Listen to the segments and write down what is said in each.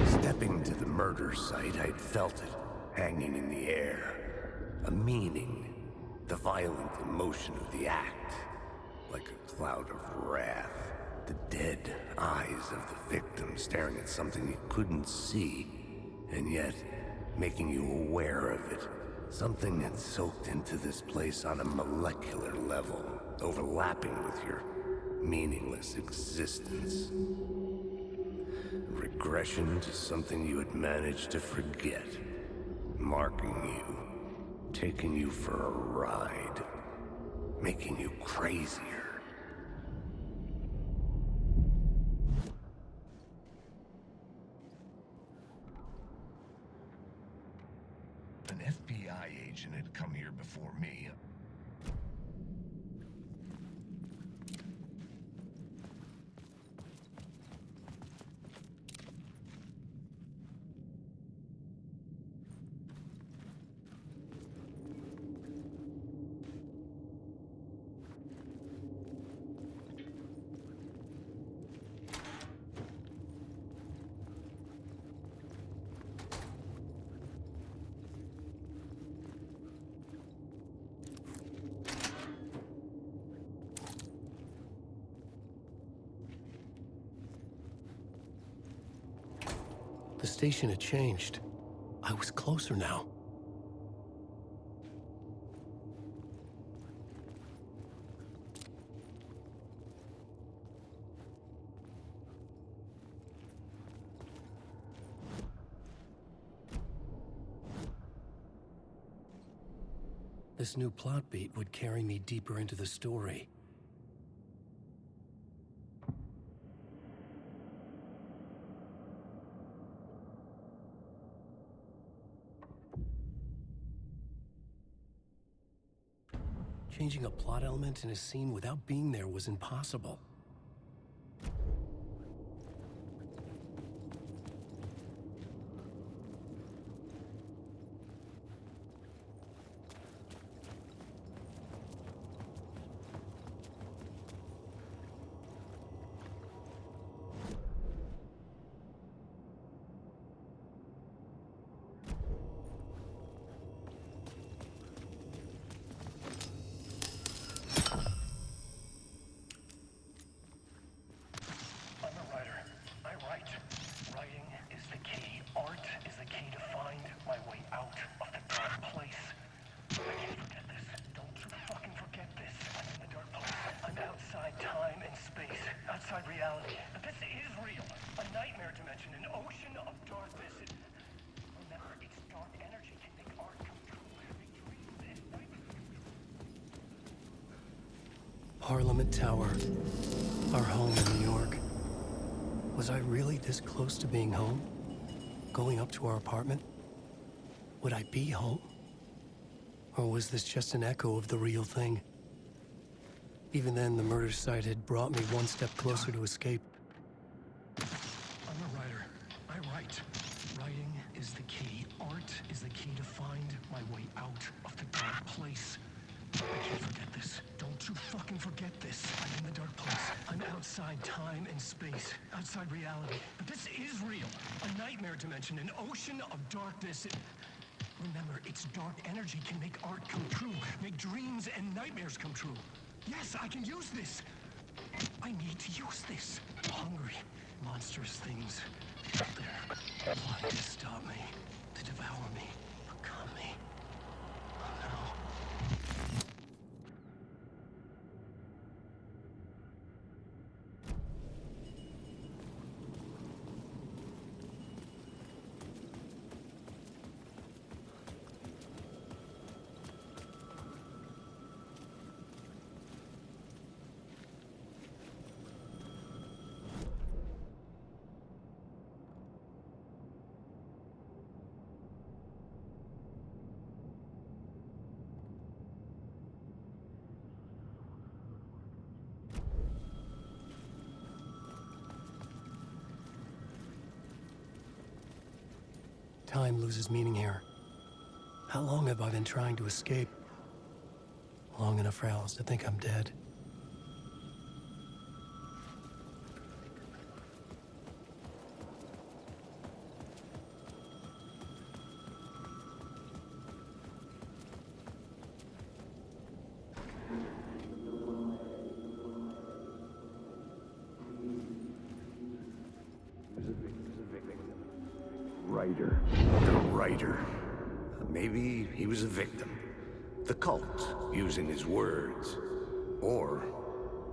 Stepping to the murder site, I'd felt it, hanging in the air. A meaning. The violent emotion of the act. Like a cloud of wrath. The dead eyes of the victim staring at something you couldn't see, and yet making you aware of it. Something had soaked into this place on a molecular level, overlapping with your meaningless existence. Regression to something you had managed to forget. Marking you. Taking you for a ride. Making you crazier. An FBI agent had come here before me. The station had changed. I was closer now. This new plot beat would carry me deeper into the story. Changing a plot element in a scene without being there was impossible. Reality. But this is real. A nightmare dimension, an ocean of darkness. Remember, its dark energy can make art come true. Make dreams and nightmares. Parliament Tower. Our home in New York. Was I really this close to being home? Going up to our apartment? Would I be home? Or was this just an echo of the real thing? Even then, the murder site had brought me one step closer to escape. I'm a writer. I write. Writing is the key. Art is the key to find my way out of the dark place. I can't forget this. Don't you fucking forget this. I'm in the dark place. I'm outside time and space. Outside reality. But this is real. A nightmare dimension, an ocean of darkness. Remember, its dark energy can make art come true. Make dreams and nightmares come true. Yes, I can use this. I need to use this. Hungry, monstrous things out there, plotting to stop me, to devour me, become me. Oh no. Time loses meaning here. How long have I been trying to escape? Long enough for Alice to think I'm dead. Writer. The writer. Maybe he was a victim. The cult, using his words. Or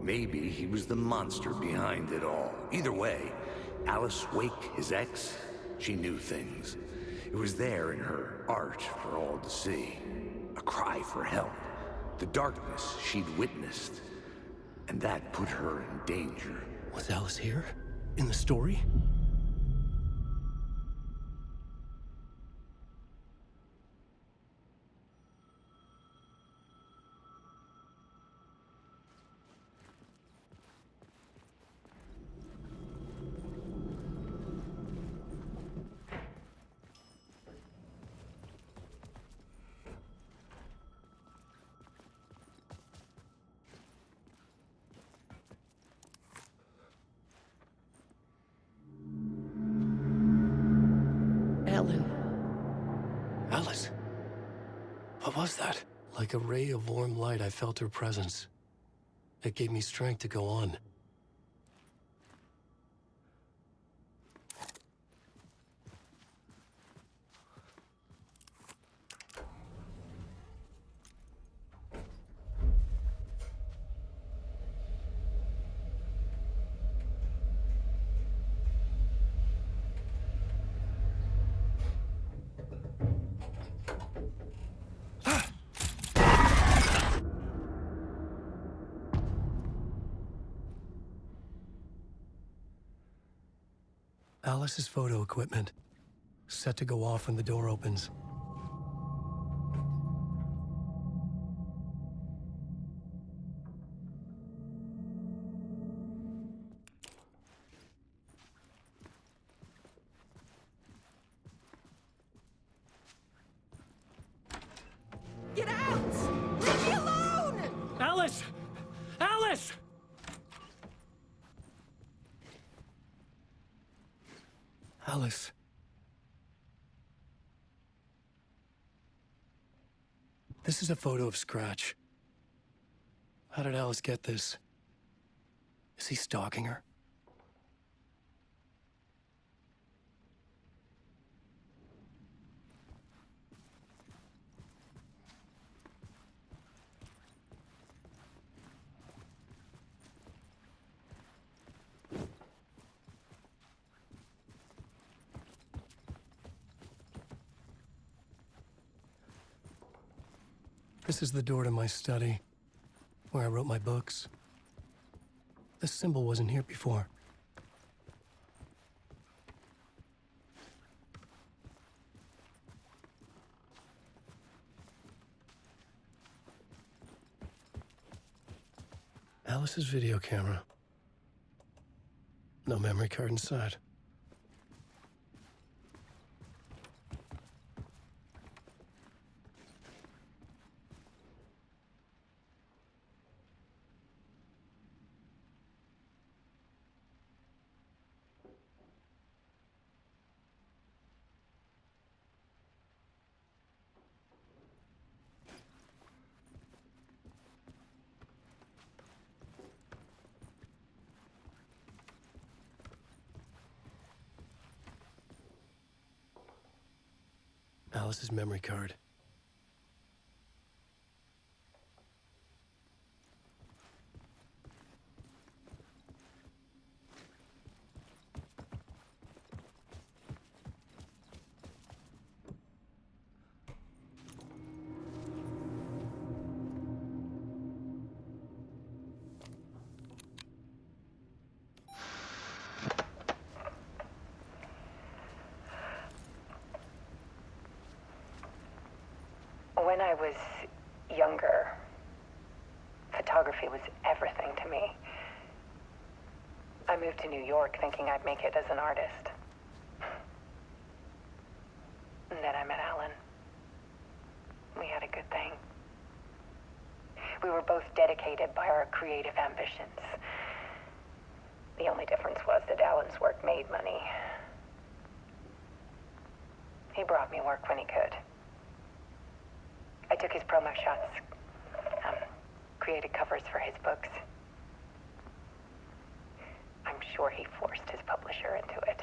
maybe he was the monster behind it all. Either way, Alice Wake, his ex, she knew things. It was there in her art for all to see. A cry for help. The darkness she'd witnessed. And that put her in danger. Was Alice here? In the story? Alice? What was that? Like a ray of warm light, I felt her presence. It gave me strength to go on. Alice's photo equipment, set to go off when the door opens. Get out! Leave me alone! Alice! Alice! Alice. This is a photo of Scratch. How did Alice get this? Is he stalking her? This is the door to my study, where I wrote my books. This symbol wasn't here before. Alice's video camera. No memory card inside. Alice's memory card. When I was younger, photography was everything to me. I moved to New York thinking I'd make it as an artist. And then I met Alan. We had a good thing. We were both dedicated by our creative ambitions. The only difference was that Alan's work made money. He brought me work when he could. I took his promo shots, created covers for his books. I'm sure he forced his publisher into it.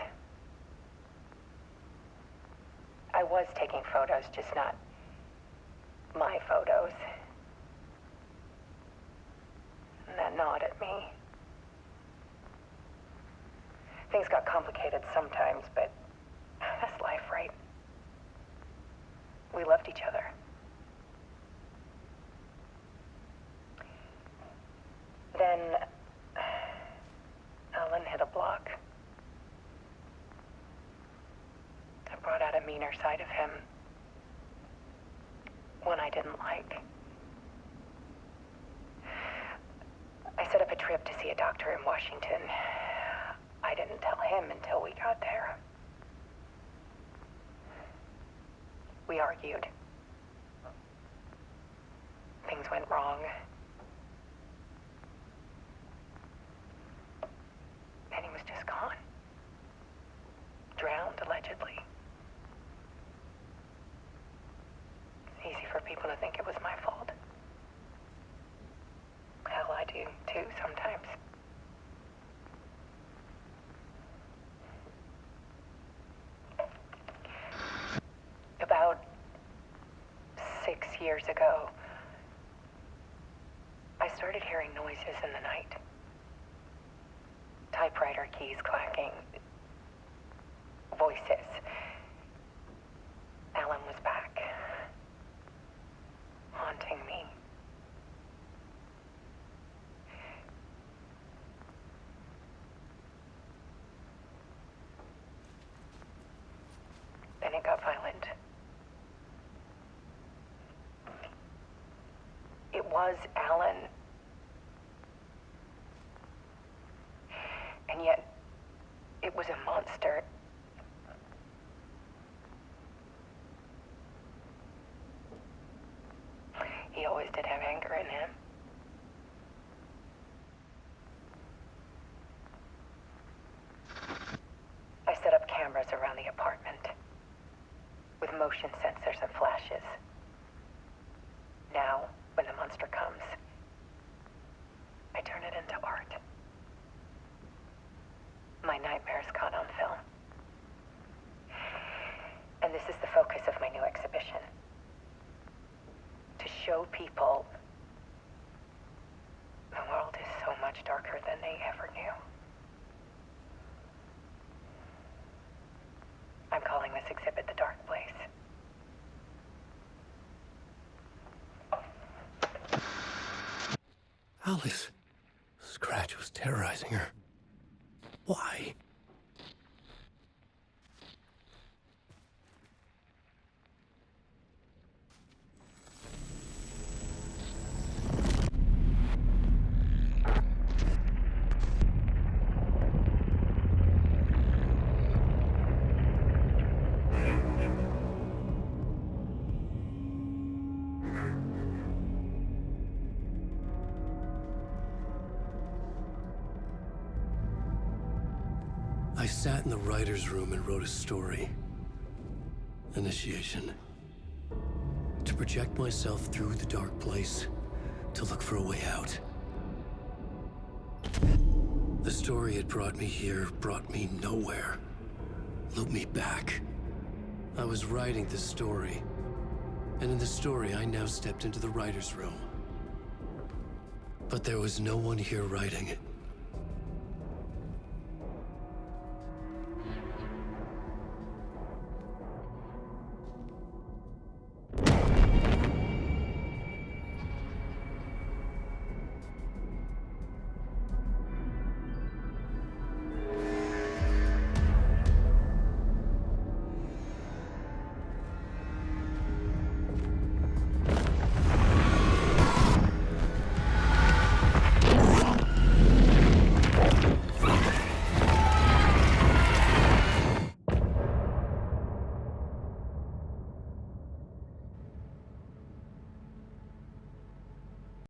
was taking photos, just not my photos. And that nod at me. Things got complicated sometimes, but that's life, right? We loved each other. Then Alan hit a block. I brought out a meaner side of him. One I didn't like. I set up a trip to see a doctor in Washington. I didn't tell him until we got there. We argued. Things went wrong. And he was just gone. Drowned, allegedly. It's easy for people to think it was my fault. Hell, I do, too, sometimes. About 6 years ago, I started hearing noises in the night. Typewriter keys clacking. Voices. Alan was back. Haunting me. Then it got violent. It was Alan. And yet, it was a monster. He always did have anger in him. I set up cameras around the apartment with motion sensors and flashes. Now, when the monster comes, I turn it into art. My nightmares caught on film. And this is the focus of my new exhibition. To show people the world is so much darker than they ever knew. I'm calling this exhibit The Dark Place. Alice. Scratch was terrorizing her. Why? I sat in the writer's room and wrote a story. Initiation. To project myself through the dark place, to look for a way out. The story had brought me here, brought me nowhere. Looped me back. I was writing the story. And in the story, I now stepped into the writer's room. But there was no one here writing it.